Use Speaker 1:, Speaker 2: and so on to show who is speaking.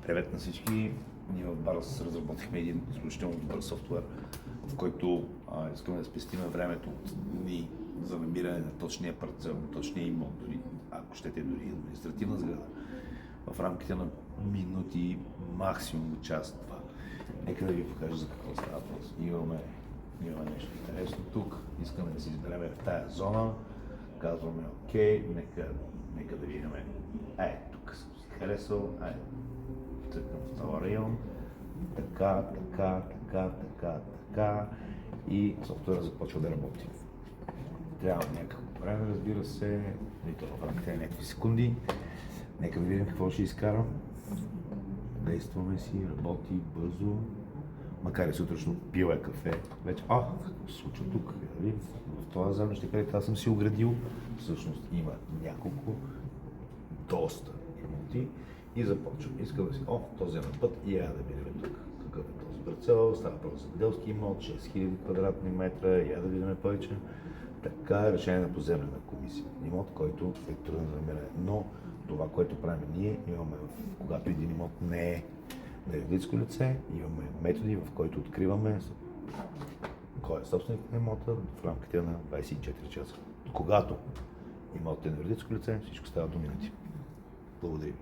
Speaker 1: Привет на всички! Ние в Барс разработихме един изключително добър софтуер, в който искаме да спестим времето от дни за намиране на точния парцел, на точния имот, дори, ако щете дори административна сграда, в рамките на минути, максимум час-два. Нека да ви покажа за какво става въпрос. Имаме нещо интересно тук, искаме да се изберем в тая зона, казваме окей, нека да видим. Тук съм си харесал, цъкам в този район, така и софтуера започва да работи. Трябва някакво време, разбира се, и то в рамките на някакви секунди. Нека да видим какво ще изкарам. Действаме си, работи бързо, макар и сутрешно пил кафе. Вече, какво се случва тук? В това землище, където аз съм си оградил, всъщност има няколко, доста имоти и започвам. Искам да си, този е на път и да видим тук. Какъв е този парцел? Става просто земеделски имот, 6000 квадратни метра, да видим повече. Така е решение на поземлена комисия. Имот, който е труден за намиране. Но това, което правим ние, имаме, когато един имот не е на юридическо лице, имаме методи, в които откриваме кой е собственик на имота в рамките на 24 часа. Когато имотът е на юридическо лице, всичко става до минути. Благодаря.